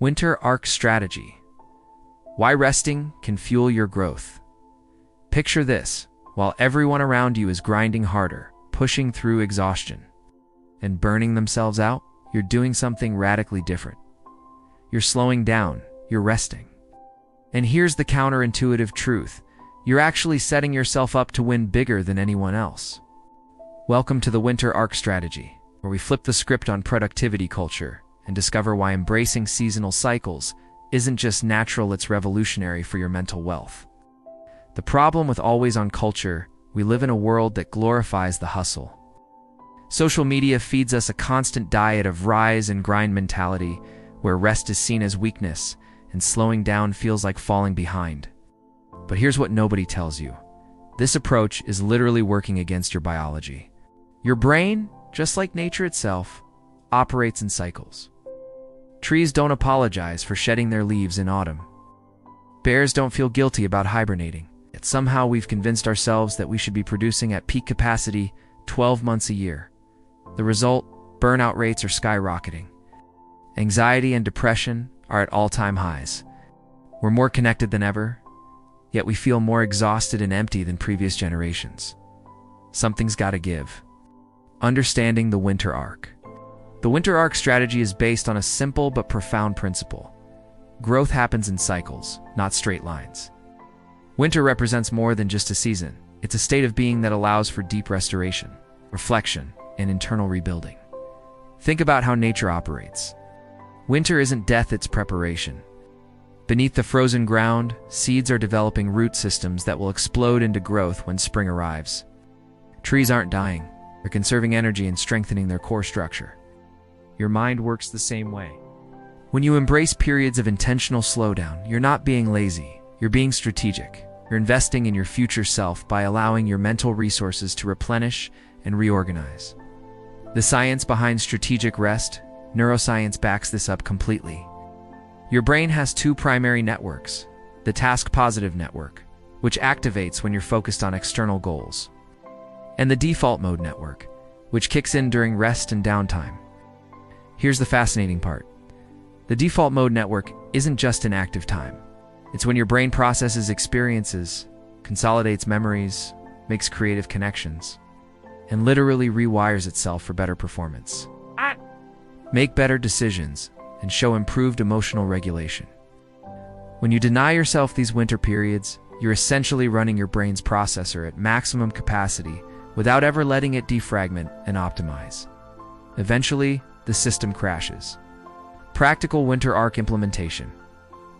Winter arc strategy. Why resting can fuel your growth. Picture this: while everyone around you is grinding harder, pushing through exhaustion, and burning themselves out, you're doing something radically different. You're slowing down, you're resting. And here's the counterintuitive truth: you're actually setting yourself up to win bigger than anyone else. Welcome to the Winter Arc Strategy, where we flip the script on productivity culture and discover why embracing seasonal cycles isn't just natural, it's revolutionary for your mental wealth. The problem with always-on culture: we live in a world that glorifies the hustle. Social media feeds us a constant diet of rise and grind mentality, where rest is seen as weakness and slowing down feels like falling behind. But here's what nobody tells you: this approach is literally working against your biology. Your brain, just like nature itself, operates in cycles. Trees don't apologize for shedding their leaves in autumn. Bears don't feel guilty about hibernating. Yet somehow we've convinced ourselves that we should be producing at peak capacity 12 months a year. The result: burnout rates are skyrocketing. Anxiety and depression are at all-time highs. We're more connected than ever, yet we feel more exhausted and empty than previous generations. Something's gotta give. Understanding the winter arc. The winter arc strategy is based on a simple but profound principle. Growth happens in cycles, not straight lines. Winter represents more than just a season. It's a state of being that allows for deep restoration, reflection, and internal rebuilding. Think about how nature operates. Winter isn't death, it's preparation. Beneath the frozen ground, seeds are developing root systems that will explode into growth when spring arrives. Trees aren't dying, they're conserving energy and strengthening their core structure. Your mind works the same way. When you embrace periods of intentional slowdown, you're not being lazy, you're being strategic. You're investing in your future self by allowing your mental resources to replenish and reorganize. The science behind strategic rest, neuroscience, backs this up completely. Your brain has two primary networks: the task-positive network, which activates when you're focused on external goals, and the default mode network, which kicks in during rest and downtime. Here's the fascinating part: the default mode network isn't just in active time. It's when your brain processes experiences, consolidates memories, makes creative connections, and literally rewires itself for better performance. Make better decisions and show improved emotional regulation. When you deny yourself these winter periods, you're essentially running your brain's processor at maximum capacity without ever letting it defragment and optimize. Eventually, the system crashes. Practical winter arc implementation.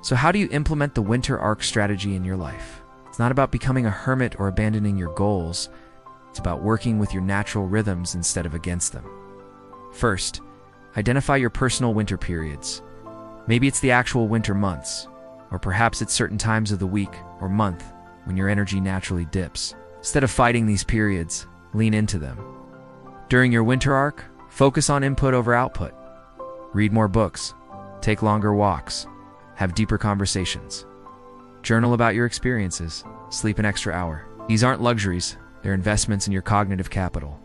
So how do you implement the winter arc strategy in your life? It's not about becoming a hermit or abandoning your goals. It's about working with your natural rhythms instead of against them. First, identify your personal winter periods. Maybe it's the actual winter months, or perhaps it's certain times of the week or month when your energy naturally dips. Instead of fighting these periods, lean into them. During your winter arc, focus on input over output. Read more books, take longer walks, have deeper conversations. Journal about your experiences, sleep an extra hour. These aren't luxuries, they're investments in your cognitive capital.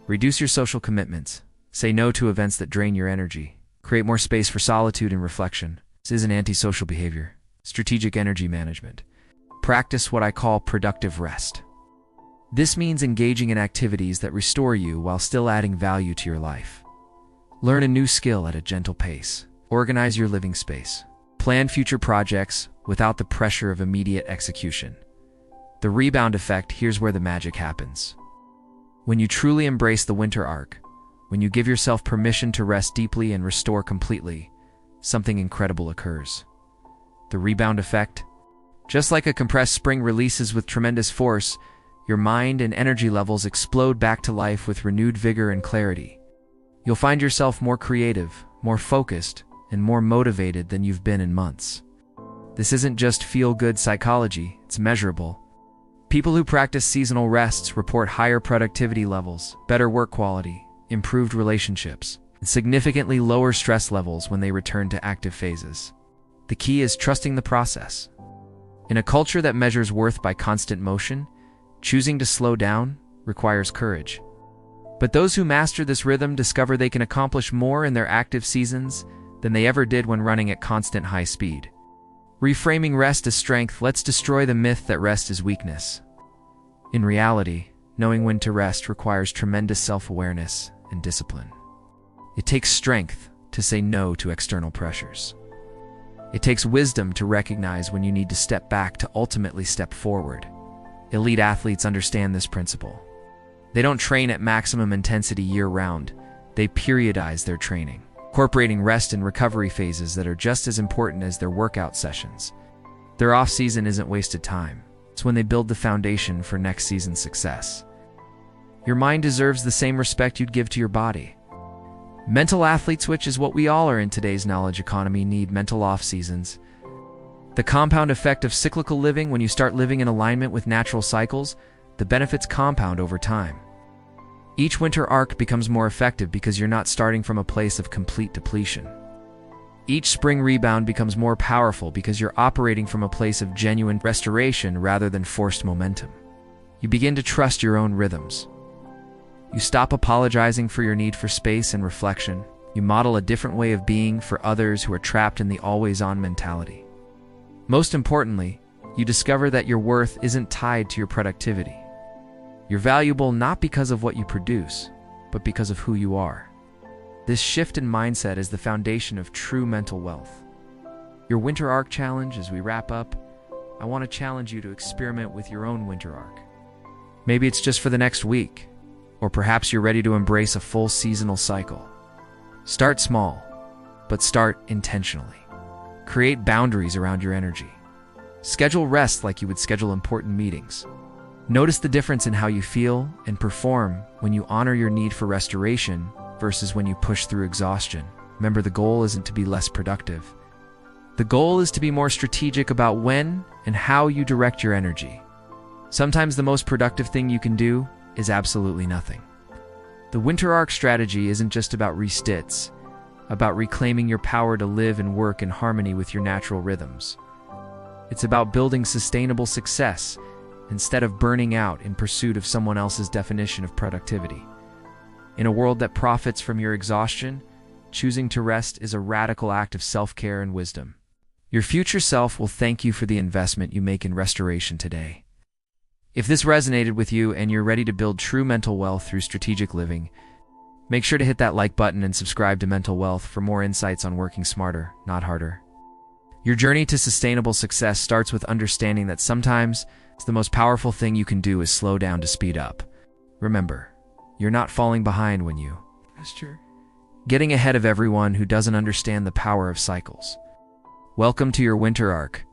Reduce your social commitments. Say no to events that drain your energy. Create more space for solitude and reflection. This isn't antisocial behavior. Strategic energy management. Practice what I call productive rest. This means engaging in activities that restore you while still adding value to your life. Learn a new skill at a gentle pace. Organize your living space. Plan future projects without the pressure of immediate execution. The rebound effect: here's where the magic happens. When you truly embrace the winter arc, when you give yourself permission to rest deeply and restore completely, something incredible occurs. The rebound effect. Just like a compressed spring releases with tremendous force, your mind and energy levels explode back to life with renewed vigor and clarity. You'll find yourself more creative, more focused, and more motivated than you've been in months. This isn't just feel-good psychology, it's measurable. People who practice seasonal rests report higher productivity levels, better work quality, improved relationships, and significantly lower stress levels when they return to active phases. The key is trusting the process. In a culture that measures worth by constant motion, choosing to slow down requires courage. But those who master this rhythm discover they can accomplish more in their active seasons than they ever did when running at constant high speed. Reframing rest as strength, let's destroy the myth that rest is weakness. In reality, knowing when to rest requires tremendous self-awareness and discipline. It takes strength to say no to external pressures. It takes wisdom to recognize when you need to step back to ultimately step forward. Elite athletes understand this principle. They don't train at maximum intensity year-round. They periodize their training, incorporating rest and recovery phases that are just as important as their workout sessions. Their off-season isn't wasted time. It's when they build the foundation for next season's success. Your mind deserves the same respect you'd give to your body. Mental athletes, which is what we all are in today's knowledge economy, need mental off-seasons. The compound effect of cyclical living: when you start living in alignment with natural cycles, the benefits compound over time. Each winter arc becomes more effective because you're not starting from a place of complete depletion. Each spring rebound becomes more powerful because you're operating from a place of genuine restoration rather than forced momentum. You begin to trust your own rhythms. You stop apologizing for your need for space and reflection. You model a different way of being for others who are trapped in the always-on mentality. Most importantly, you discover that your worth isn't tied to your productivity. You're valuable not because of what you produce, but because of who you are. This shift in mindset is the foundation of true mental wealth. Your winter arc challenge: as we wrap up, I want to challenge you to experiment with your own winter arc. Maybe it's just for the next week, or perhaps you're ready to embrace a full seasonal cycle. Start small, but start intentionally. Create boundaries around your energy. Schedule rest like you would schedule important meetings. Notice the difference in how you feel and perform when you honor your need for restoration versus when you push through exhaustion. Remember, the goal isn't to be less productive. The goal is to be more strategic about when and how you direct your energy. Sometimes the most productive thing you can do is absolutely nothing. The winter arc strategy isn't just about rest, about reclaiming your power to live and work in harmony with your natural rhythms. It's about building sustainable success instead of burning out in pursuit of someone else's definition of productivity. In a world that profits from your exhaustion, choosing to rest is a radical act of self-care and wisdom. Your future self will thank you for the investment you make in restoration today. If this resonated with you and you're ready to build true mental wealth through strategic living, make sure to hit that like button and subscribe to Mental Wealth for more insights on working smarter, not harder. Your journey to sustainable success starts with understanding that sometimes the most powerful thing you can do is slow down to speed up. Remember, you're not falling behind when you getting ahead of everyone who doesn't understand the power of cycles. Welcome to your winter arc.